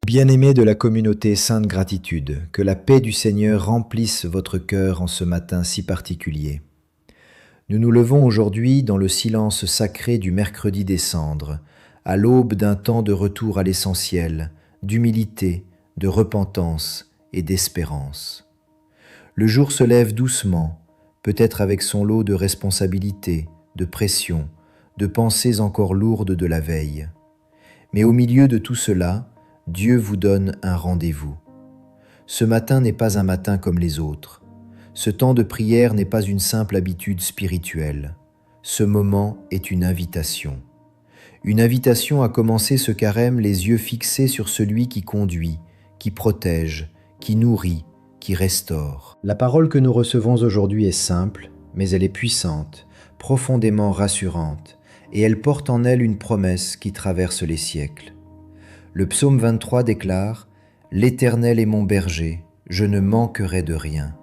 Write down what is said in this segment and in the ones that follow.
Bien-aimés de la communauté Sainte Gratitude, que la paix du Seigneur remplisse votre cœur en ce matin si particulier. Nous nous levons aujourd'hui dans le silence sacré du mercredi des cendres, à l'aube d'un temps de retour à l'essentiel, d'humilité, de repentance et d'espérance. Le jour se lève doucement, peut-être avec son lot de responsabilités, de pression, de pensées encore lourdes de la veille. Mais au milieu de tout cela, Dieu vous donne un rendez-vous. Ce matin n'est pas un matin comme les autres. Ce temps de prière n'est pas une simple habitude spirituelle. Ce moment est une invitation. Une invitation à commencer ce carême les yeux fixés sur celui qui conduit, qui protège, qui nourrit, qui restaure. La parole que nous recevons aujourd'hui est simple, mais elle est puissante, profondément rassurante, et elle porte en elle une promesse qui traverse les siècles. Le psaume 23 déclare « L'Éternel est mon berger, je ne manquerai de rien ».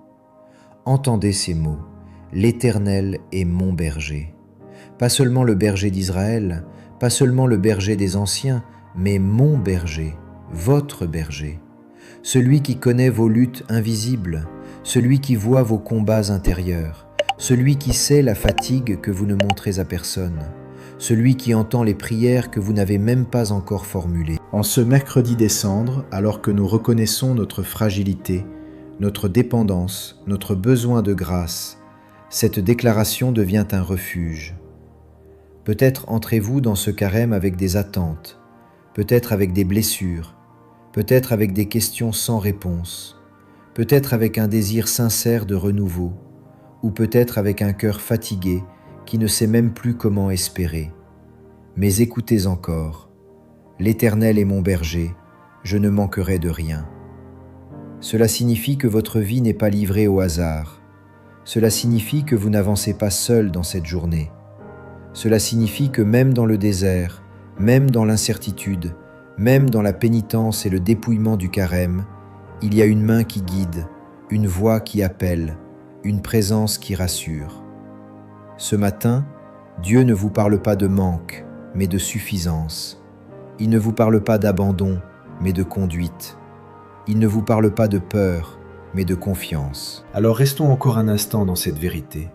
Entendez ces mots, « L'Éternel est mon berger ». Pas seulement le berger d'Israël, pas seulement le berger des anciens, mais mon berger, votre berger. Celui qui connaît vos luttes invisibles, celui qui voit vos combats intérieurs, celui qui sait la fatigue que vous ne montrez à personne, celui qui entend les prières que vous n'avez même pas encore formulées. En ce mercredi des cendres, alors que nous reconnaissons notre fragilité, notre dépendance, notre besoin de grâce, cette déclaration devient un refuge. Peut-être entrez-vous dans ce carême avec des attentes, peut-être avec des blessures, peut-être avec des questions sans réponse, peut-être avec un désir sincère de renouveau, ou peut-être avec un cœur fatigué qui ne sait même plus comment espérer. Mais écoutez encore, l'Éternel est mon berger, je ne manquerai de rien. Cela signifie que votre vie n'est pas livrée au hasard. Cela signifie que vous n'avancez pas seul dans cette journée. Cela signifie que même dans le désert, même dans l'incertitude, même dans la pénitence et le dépouillement du carême, il y a une main qui guide, une voix qui appelle, une présence qui rassure. Ce matin, Dieu ne vous parle pas de manque, mais de suffisance. Il ne vous parle pas d'abandon, mais de conduite. Il ne vous parle pas de peur, mais de confiance. Alors restons encore un instant dans cette vérité.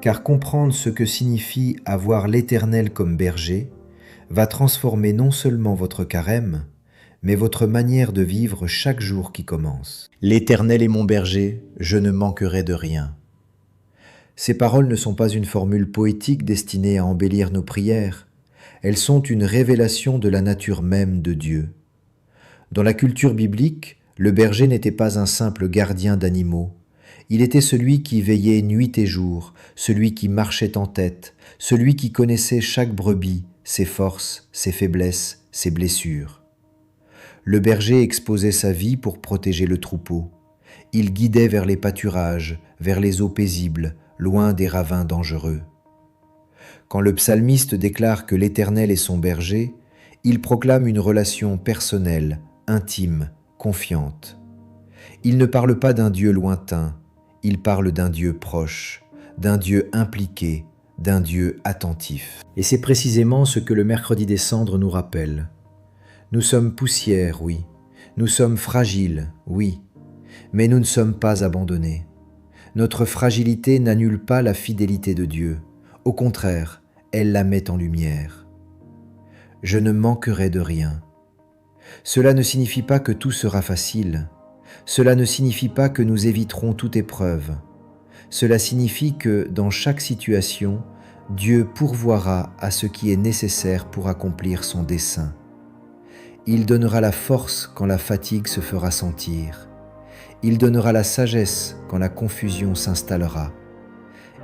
Car comprendre ce que signifie avoir l'Éternel comme berger va transformer non seulement votre carême, mais votre manière de vivre chaque jour qui commence. L'Éternel est mon berger, je ne manquerai de rien. Ces paroles ne sont pas une formule poétique destinée à embellir nos prières. Elles sont une révélation de la nature même de Dieu. Dans la culture biblique, le berger n'était pas un simple gardien d'animaux. Il était celui qui veillait nuit et jour, celui qui marchait en tête, celui qui connaissait chaque brebis, ses forces, ses faiblesses, ses blessures. Le berger exposait sa vie pour protéger le troupeau. Il guidait vers les pâturages, vers les eaux paisibles, loin des ravins dangereux. Quand le psalmiste déclare que l'Éternel est son berger, il proclame une relation personnelle, intime, confiante. Il ne parle pas d'un Dieu lointain, il parle d'un Dieu proche, d'un Dieu impliqué, d'un Dieu attentif. Et c'est précisément ce que le mercredi des cendres nous rappelle. Nous sommes poussière, oui. Nous sommes fragiles, oui. Mais nous ne sommes pas abandonnés. Notre fragilité n'annule pas la fidélité de Dieu. Au contraire, elle la met en lumière. Je ne manquerai de rien. Cela ne signifie pas que tout sera facile. Cela ne signifie pas que nous éviterons toute épreuve. Cela signifie que, dans chaque situation, Dieu pourvoira à ce qui est nécessaire pour accomplir son dessein. Il donnera la force quand la fatigue se fera sentir. Il donnera la sagesse quand la confusion s'installera.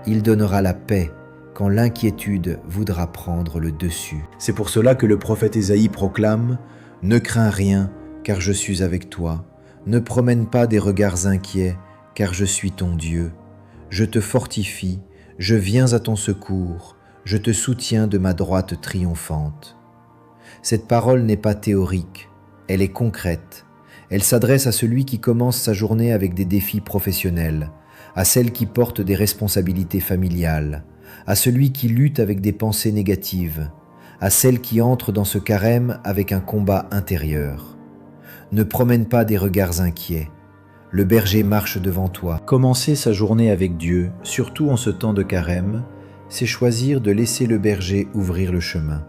Il donnera la paix quand l'inquiétude voudra prendre le dessus. C'est pour cela que le prophète Ésaïe proclame « Ne crains rien, car je suis avec toi. Ne promène pas des regards inquiets, car je suis ton Dieu. Je te fortifie, je viens à ton secours, je te soutiens de ma droite triomphante. » Cette parole n'est pas théorique, elle est concrète. Elle s'adresse à celui qui commence sa journée avec des défis professionnels, à celle qui porte des responsabilités familiales, à celui qui lutte avec des pensées négatives, à celle qui entre dans ce carême avec un combat intérieur. Ne promène pas des regards inquiets. Le berger marche devant toi. Commencer sa journée avec Dieu, surtout en ce temps de carême, c'est choisir de laisser le berger ouvrir le chemin.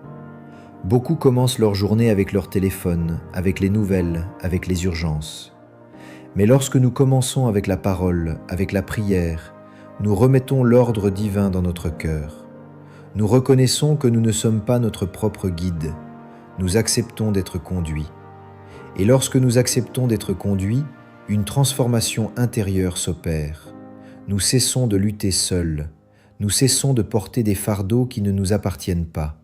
Beaucoup commencent leur journée avec leur téléphone, avec les nouvelles, avec les urgences. Mais lorsque nous commençons avec la parole, avec la prière, nous remettons l'ordre divin dans notre cœur. Nous reconnaissons que nous ne sommes pas notre propre guide. Nous acceptons d'être conduits. Et lorsque nous acceptons d'être conduits, une transformation intérieure s'opère. Nous cessons de lutter seuls. Nous cessons de porter des fardeaux qui ne nous appartiennent pas.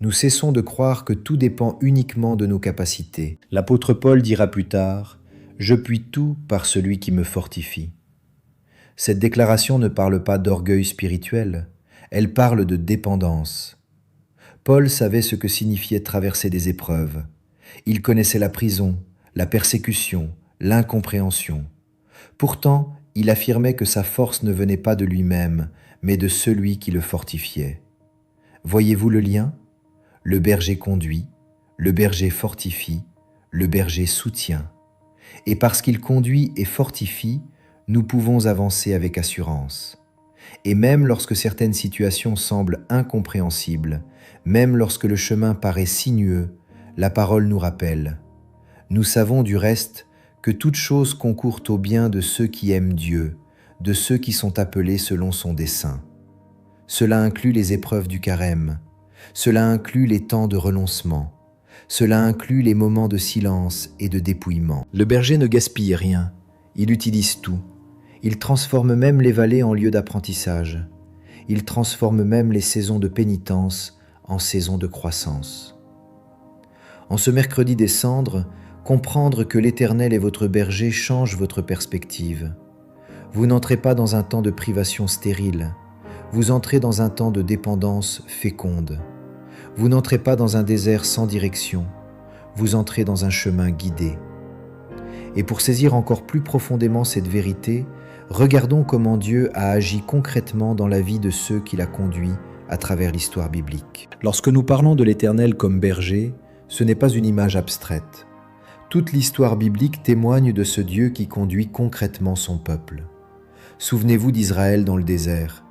Nous cessons de croire que tout dépend uniquement de nos capacités. L'apôtre Paul dira plus tard « Je puis tout par celui qui me fortifie ». Cette déclaration ne parle pas d'orgueil spirituel, elle parle de dépendance. Paul savait ce que signifiait traverser des épreuves. Il connaissait la prison, la persécution, l'incompréhension. Pourtant, il affirmait que sa force ne venait pas de lui-même, mais de celui qui le fortifiait. Voyez-vous le lien ? Le berger conduit, le berger fortifie, le berger soutient. Et parce qu'il conduit et fortifie, nous pouvons avancer avec assurance. Et même lorsque certaines situations semblent incompréhensibles, même lorsque le chemin paraît sinueux, la parole nous rappelle. Nous savons du reste que toute chose concourt au bien de ceux qui aiment Dieu, de ceux qui sont appelés selon son dessein. Cela inclut les épreuves du carême, cela inclut les temps de renoncement, cela inclut les moments de silence et de dépouillement. Le berger ne gaspille rien, il utilise tout. Il transforme même les vallées en lieu d'apprentissage. Il transforme même les saisons de pénitence en saisons de croissance. En ce mercredi des cendres, comprendre que l'Éternel est votre berger change votre perspective. Vous n'entrez pas dans un temps de privation stérile, vous entrez dans un temps de dépendance féconde. Vous n'entrez pas dans un désert sans direction, vous entrez dans un chemin guidé. Et pour saisir encore plus profondément cette vérité, regardons comment Dieu a agi concrètement dans la vie de ceux qu'il a conduits à travers l'histoire biblique. Lorsque nous parlons de l'Éternel comme berger, ce n'est pas une image abstraite. Toute l'histoire biblique témoigne de ce Dieu qui conduit concrètement son peuple. Souvenez-vous d'Israël dans le désert.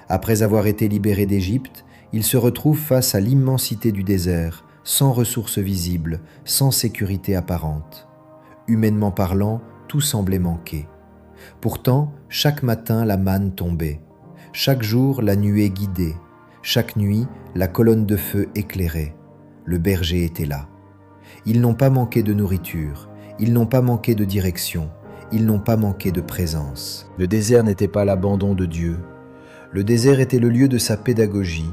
Après avoir été libéré d'Égypte, il se retrouve face à l'immensité du désert, sans ressources visibles, sans sécurité apparente. Humainement parlant, tout semblait manquer. Pourtant, chaque matin, la manne tombait. Chaque jour, la nuée guidait. Chaque nuit, la colonne de feu éclairait. Le berger était là. Ils n'ont pas manqué de nourriture. Ils n'ont pas manqué de direction. Ils n'ont pas manqué de présence. Le désert n'était pas l'abandon de Dieu. Le désert était le lieu de sa pédagogie.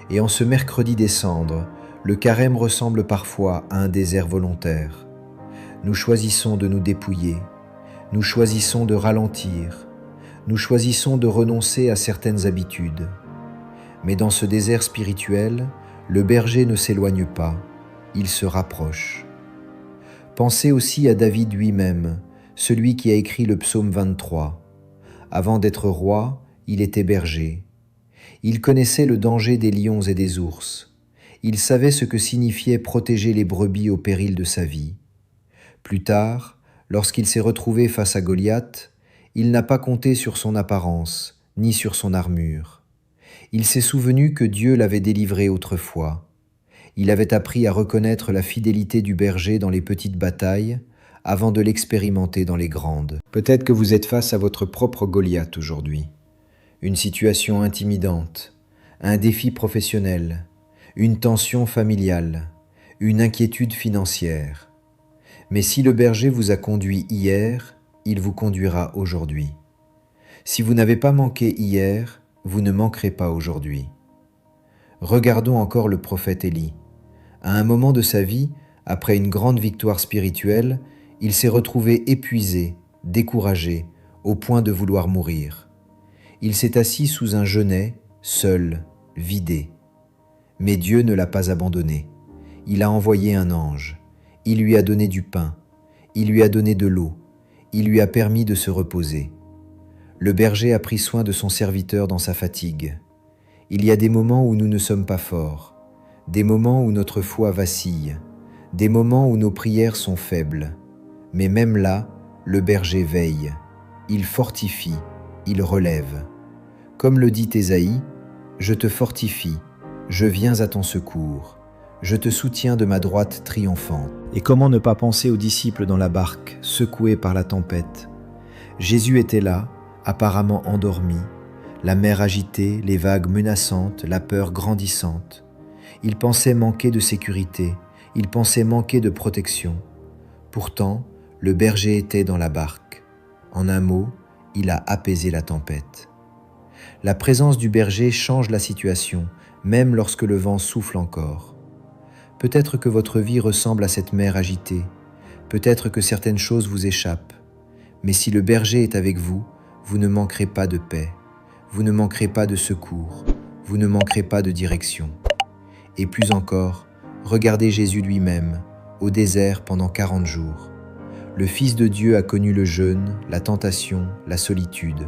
Et en ce mercredi des cendres, le carême ressemble parfois à un désert volontaire. Nous choisissons de nous dépouiller. Nous choisissons de ralentir, nous choisissons de renoncer à certaines habitudes. Mais dans ce désert spirituel, le berger ne s'éloigne pas, il se rapproche. Pensez aussi à David lui-même, celui qui a écrit le psaume 23. Avant d'être roi, il était berger. Il connaissait le danger des lions et des ours. Il savait ce que signifiait protéger les brebis au péril de sa vie. Plus tard, lorsqu'il s'est retrouvé face à Goliath, il n'a pas compté sur son apparence, ni sur son armure. Il s'est souvenu que Dieu l'avait délivré autrefois. Il avait appris à reconnaître la fidélité du berger dans les petites batailles, avant de l'expérimenter dans les grandes. Peut-être que vous êtes face à votre propre Goliath aujourd'hui. Une situation intimidante, un défi professionnel, une tension familiale, une inquiétude financière. Mais si le berger vous a conduit hier, il vous conduira aujourd'hui. Si vous n'avez pas manqué hier, vous ne manquerez pas aujourd'hui. Regardons encore le prophète Élie. À un moment de sa vie, après une grande victoire spirituelle, il s'est retrouvé épuisé, découragé, au point de vouloir mourir. Il s'est assis sous un genêt, seul, vidé. Mais Dieu ne l'a pas abandonné. Il a envoyé un ange. Il lui a donné du pain, il lui a donné de l'eau, il lui a permis de se reposer. Le berger a pris soin de son serviteur dans sa fatigue. Il y a des moments où nous ne sommes pas forts, des moments où notre foi vacille, des moments où nos prières sont faibles. Mais même là, le berger veille, il fortifie, il relève. Comme le dit Ésaïe, « Je te fortifie, je viens à ton secours, je te soutiens de ma droite triomphante. » Et comment ne pas penser aux disciples dans la barque, secoués par la tempête? Jésus était là, apparemment endormi, la mer agitée, les vagues menaçantes, la peur grandissante. Il pensait manquer de sécurité, il pensait manquer de protection. Pourtant, le berger était dans la barque. En un mot, il a apaisé la tempête. La présence du berger change la situation, même lorsque le vent souffle encore. Peut-être que votre vie ressemble à cette mer agitée, peut-être que certaines choses vous échappent, mais si le berger est avec vous, vous ne manquerez pas de paix, vous ne manquerez pas de secours, vous ne manquerez pas de direction. Et plus encore, regardez Jésus lui-même, au désert pendant 40 jours. Le Fils de Dieu a connu le jeûne, la tentation, la solitude.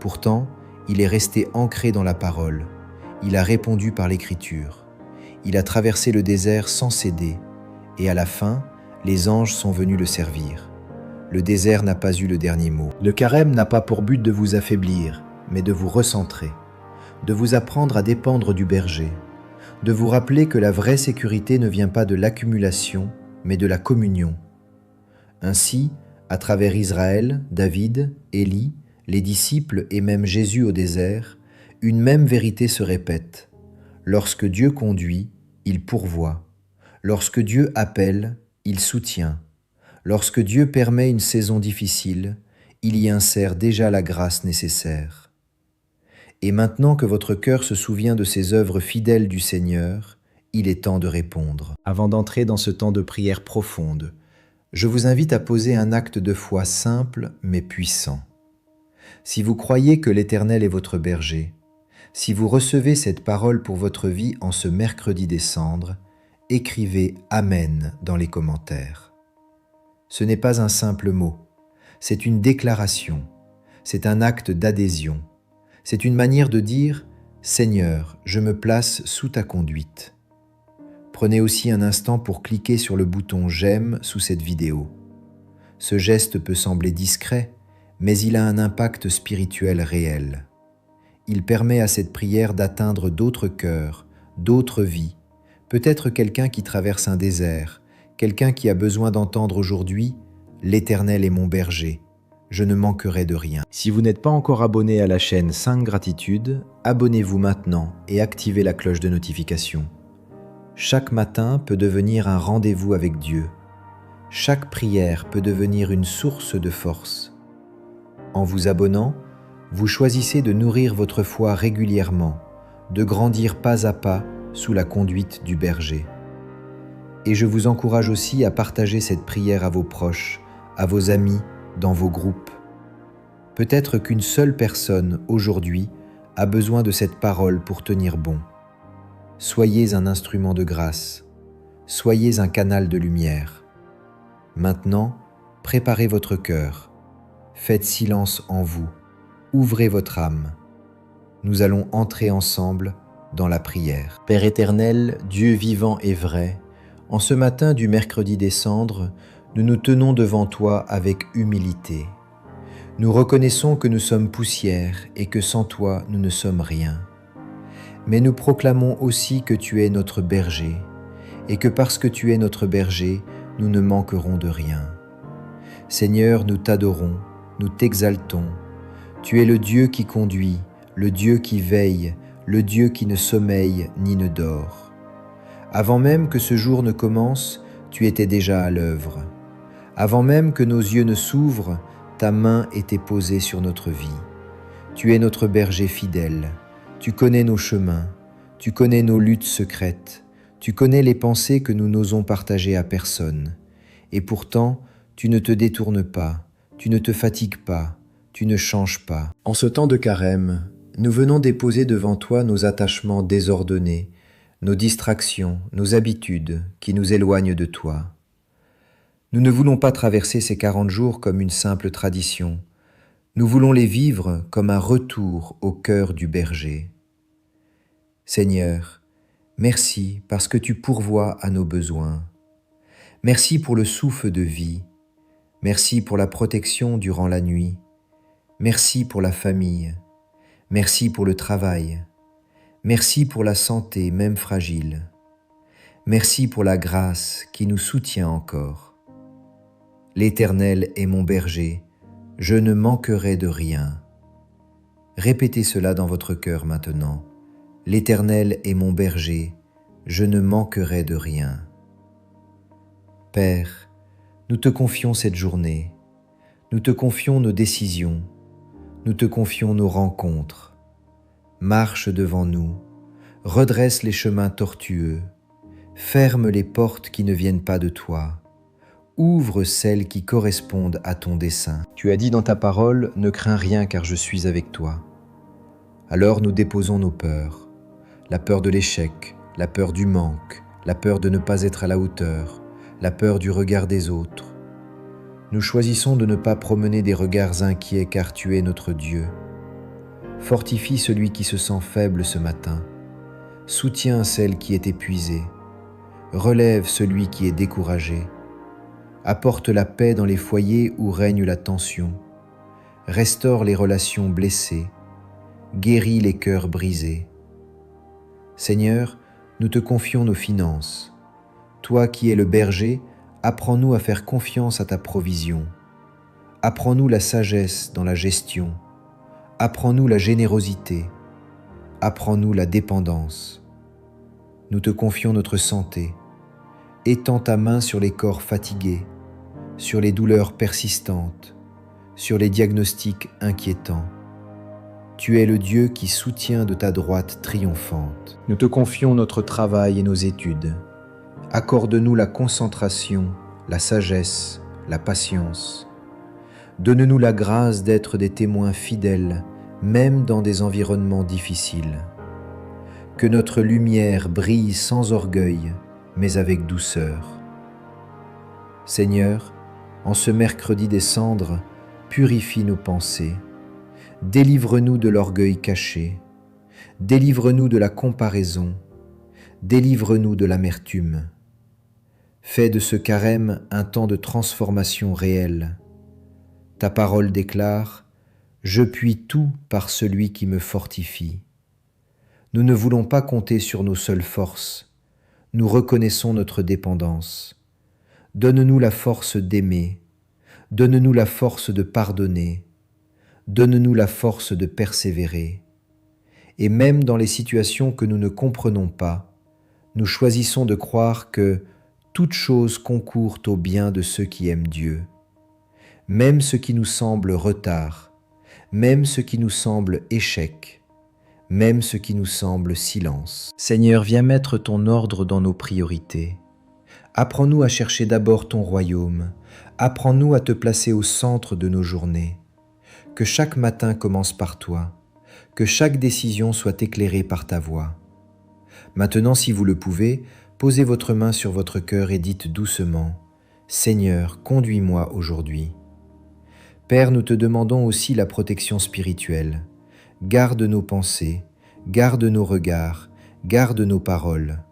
Pourtant, il est resté ancré dans la parole. Il a répondu par l'Écriture. Il a traversé le désert sans céder. Et à la fin, les anges sont venus le servir. Le désert n'a pas eu le dernier mot. Le carême n'a pas pour but de vous affaiblir, mais de vous recentrer, de vous apprendre à dépendre du berger, de vous rappeler que la vraie sécurité ne vient pas de l'accumulation, mais de la communion. Ainsi, à travers Israël, David, Élie, les disciples et même Jésus au désert, une même vérité se répète. Lorsque Dieu conduit, il pourvoit. Lorsque Dieu appelle, il soutient. Lorsque Dieu permet une saison difficile, il y insère déjà la grâce nécessaire. Et maintenant que votre cœur se souvient de ces œuvres fidèles du Seigneur, il est temps de répondre. Avant d'entrer dans ce temps de prière profonde, je vous invite à poser un acte de foi simple mais puissant. Si vous croyez que l'Éternel est votre berger, si vous recevez cette parole pour votre vie en ce mercredi des cendres, écrivez « Amen » dans les commentaires. Ce n'est pas un simple mot, c'est une déclaration, c'est un acte d'adhésion, c'est une manière de dire « Seigneur, je me place sous ta conduite ». Prenez aussi un instant pour cliquer sur le bouton « J'aime » sous cette vidéo. Ce geste peut sembler discret, mais il a un impact spirituel réel. Il permet à cette prière d'atteindre d'autres cœurs, d'autres vies, peut-être quelqu'un qui traverse un désert, quelqu'un qui a besoin d'entendre aujourd'hui « L'Éternel est mon berger, je ne manquerai de rien ». Si vous n'êtes pas encore abonné à la chaîne 5 Gratitude, abonnez-vous maintenant et activez la cloche de notification. Chaque matin peut devenir un rendez-vous avec Dieu. Chaque prière peut devenir une source de force. En vous abonnant, vous choisissez de nourrir votre foi régulièrement, de grandir pas à pas sous la conduite du berger. Et je vous encourage aussi à partager cette prière à vos proches, à vos amis, dans vos groupes. Peut-être qu'une seule personne, aujourd'hui, a besoin de cette parole pour tenir bon. Soyez un instrument de grâce, soyez un canal de lumière. Maintenant, préparez votre cœur, faites silence en vous, ouvrez votre âme. Nous allons entrer ensemble dans la prière. Père éternel, Dieu vivant et vrai, en ce matin du mercredi des cendres, nous nous tenons devant toi avec humilité. Nous reconnaissons que nous sommes poussière et que sans toi nous ne sommes rien. Mais nous proclamons aussi que tu es notre berger, et que parce que tu es notre berger, nous ne manquerons de rien. Seigneur, nous t'adorons, nous t'exaltons. Tu es le Dieu qui conduit, le Dieu qui veille, le Dieu qui ne sommeille ni ne dort. Avant même que ce jour ne commence, tu étais déjà à l'œuvre. Avant même que nos yeux ne s'ouvrent, ta main était posée sur notre vie. Tu es notre berger fidèle. Tu connais nos chemins, tu connais nos luttes secrètes, tu connais les pensées que nous n'osons partager à personne. Et pourtant, tu ne te détournes pas, tu ne te fatigues pas, tu ne changes pas. En ce temps de carême, nous venons déposer devant toi nos attachements désordonnés, nos distractions, nos habitudes qui nous éloignent de toi. Nous ne voulons pas traverser ces 40 jours comme une simple tradition. Nous voulons les vivre comme un retour au cœur du berger. Seigneur, merci parce que tu pourvois à nos besoins. Merci pour le souffle de vie. Merci pour la protection durant la nuit. Merci pour la famille. Merci pour le travail. Merci pour la santé, même fragile. Merci pour la grâce qui nous soutient encore. L'Éternel est mon berger, je ne manquerai de rien. Répétez cela dans votre cœur maintenant. L'Éternel est mon berger, je ne manquerai de rien. Père, nous te confions cette journée, nous te confions nos décisions, nous te confions nos rencontres. Marche devant nous, redresse les chemins tortueux, ferme les portes qui ne viennent pas de toi, ouvre celles qui correspondent à ton dessein. Tu as dit dans ta parole, ne crains rien car je suis avec toi. Alors nous déposons nos peurs, la peur de l'échec, la peur du manque, la peur de ne pas être à la hauteur, la peur du regard des autres. Nous choisissons de ne pas promener des regards inquiets car tu es notre Dieu. Fortifie celui qui se sent faible ce matin, soutiens celle qui est épuisée, relève celui qui est découragé, apporte la paix dans les foyers où règne la tension, restaure les relations blessées, guéris les cœurs brisés. Seigneur, nous te confions nos finances. Toi qui es le berger, apprends-nous à faire confiance à ta provision. Apprends-nous la sagesse dans la gestion. Apprends-nous la générosité. Apprends-nous la dépendance. Nous te confions notre santé. Étends ta main sur les corps fatigués, sur les douleurs persistantes, sur les diagnostics inquiétants. Tu es le Dieu qui soutient de ta droite triomphante. Nous te confions notre travail et nos études. Accorde-nous la concentration, la sagesse, la patience. Donne-nous la grâce d'être des témoins fidèles, même dans des environnements difficiles. Que notre lumière brille sans orgueil, mais avec douceur. Seigneur, en ce mercredi des cendres, purifie nos pensées. Délivre-nous de l'orgueil caché. Délivre-nous de la comparaison. Délivre-nous de l'amertume. Fais de ce carême un temps de transformation réelle. Ta parole déclare « Je puis tout par celui qui me fortifie ». Nous ne voulons pas compter sur nos seules forces. Nous reconnaissons notre dépendance. Donne-nous la force d'aimer. Donne-nous la force de pardonner. Donne-nous la force de persévérer. Et même dans les situations que nous ne comprenons pas, nous choisissons de croire que toute chose concourt au bien de ceux qui aiment Dieu. Même ce qui nous semble retard, même ce qui nous semble échec, même ce qui nous semble silence. Seigneur, viens mettre ton ordre dans nos priorités. Apprends-nous à chercher d'abord ton royaume. Apprends-nous à te placer au centre de nos journées. Que chaque matin commence par toi. Que chaque décision soit éclairée par ta voix. Maintenant, si vous le pouvez, posez votre main sur votre cœur et dites doucement « Seigneur, conduis-moi aujourd'hui ». Père, nous te demandons aussi la protection spirituelle. Garde nos pensées, garde nos regards, garde nos paroles.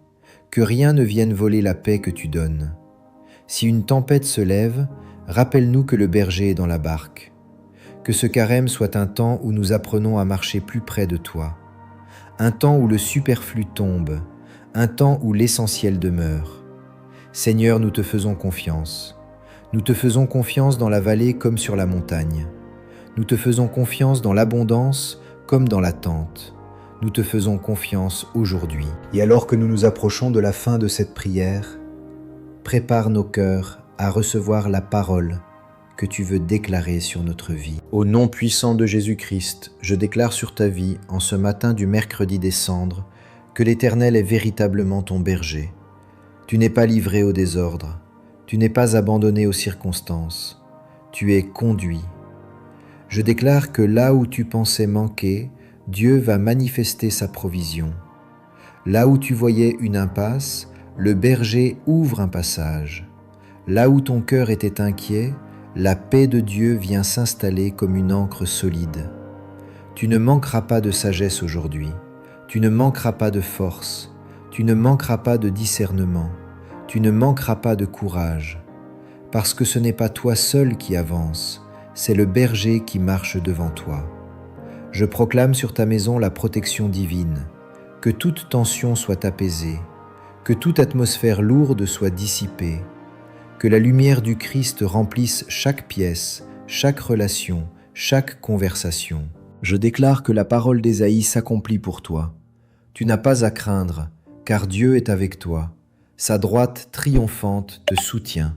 Que rien ne vienne voler la paix que tu donnes. Si une tempête se lève, rappelle-nous que le berger est dans la barque. Que ce carême soit un temps où nous apprenons à marcher plus près de toi. Un temps où le superflu tombe, un temps où l'essentiel demeure. Seigneur, nous te faisons confiance. Nous te faisons confiance dans la vallée comme sur la montagne. Nous te faisons confiance dans l'abondance comme dans l'attente. Nous te faisons confiance aujourd'hui. Et alors que nous nous approchons de la fin de cette prière, prépare nos cœurs à recevoir la parole que tu veux déclarer sur notre vie. Au nom puissant de Jésus-Christ, je déclare sur ta vie, en ce matin du mercredi des cendres, que l'Éternel est véritablement ton berger. Tu n'es pas livré au désordre. Tu n'es pas abandonné aux circonstances. Tu es conduit. Je déclare que là où tu pensais manquer, Dieu va manifester sa provision. Là où tu voyais une impasse, le berger ouvre un passage. Là où ton cœur était inquiet, la paix de Dieu vient s'installer comme une ancre solide. Tu ne manqueras pas de sagesse aujourd'hui. Tu ne manqueras pas de force. Tu ne manqueras pas de discernement. tu ne manqueras pas de courage, parce que ce n'est pas toi seul qui avance, c'est le berger qui marche devant toi. Je proclame sur ta maison la protection divine, que toute tension soit apaisée, que toute atmosphère lourde soit dissipée, que la lumière du Christ remplisse chaque pièce, chaque relation, chaque conversation. Je déclare que la parole d'Ésaïe s'accomplit pour toi. Tu n'as pas à craindre, car Dieu est avec toi. Sa droite triomphante te soutient.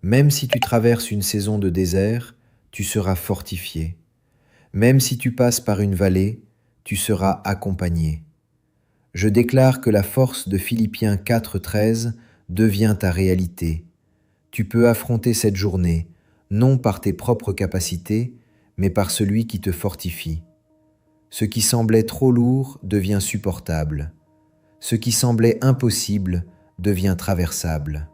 Même si tu traverses une saison de désert, tu seras fortifié. Même si tu passes par une vallée, tu seras accompagné. Je déclare que la force de Philippiens 4,13 devient ta réalité. Tu peux affronter cette journée, non par tes propres capacités, mais par celui qui te fortifie. Ce qui semblait trop lourd devient supportable. Ce qui semblait impossible devient traversable.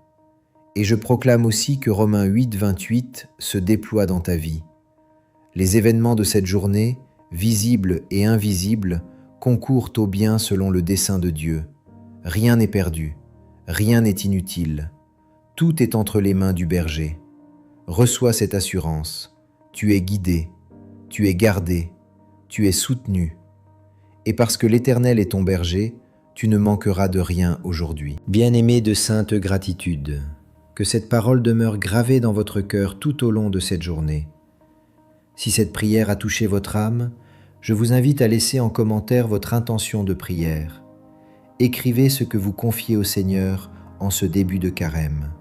Et je proclame aussi que Romains 8,28 se déploie dans ta vie. Les événements de cette journée, visibles et invisibles, concourent au bien selon le dessein de Dieu. Rien n'est perdu, rien n'est inutile. Tout est entre les mains du berger. Reçois cette assurance. Tu es guidé, tu es gardé, tu es soutenu. Et parce que l'Éternel est ton berger, tu ne manqueras de rien aujourd'hui. Bien-aimés de sainte gratitude, que cette parole demeure gravée dans votre cœur tout au long de cette journée. Si cette prière a touché votre âme, je vous invite à laisser en commentaire votre intention de prière. Écrivez ce que vous confiez au Seigneur en ce début de carême.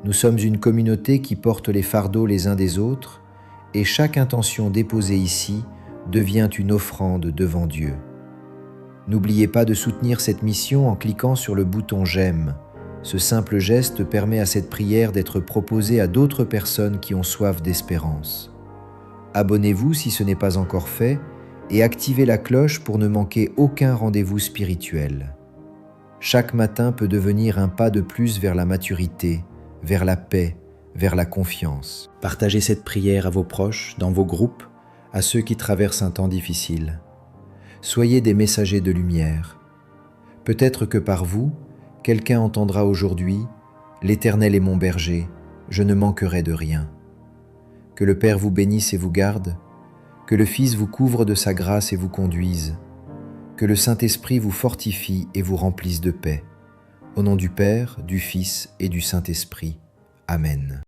Nous sommes une communauté qui porte les fardeaux les uns des autres, et chaque intention déposée ici devient une offrande devant Dieu. N'oubliez pas de soutenir cette mission en cliquant sur le bouton « J'aime ». Ce simple geste permet à cette prière d'être proposée à d'autres personnes qui ont soif d'espérance. Abonnez-vous si ce n'est pas encore fait et activez la cloche pour ne manquer aucun rendez-vous spirituel. Chaque matin peut devenir un pas de plus vers la maturité, vers la paix, vers la confiance. Partagez cette prière à vos proches, dans vos groupes, à ceux qui traversent un temps difficile. Soyez des messagers de lumière. Peut-être que par vous, quelqu'un entendra aujourd'hui « L'Éternel est mon berger, je ne manquerai de rien ». Que le Père vous bénisse et vous garde, que le Fils vous couvre de sa grâce et vous conduise, que le Saint-Esprit vous fortifie et vous remplisse de paix. Au nom du Père, du Fils et du Saint-Esprit. Amen.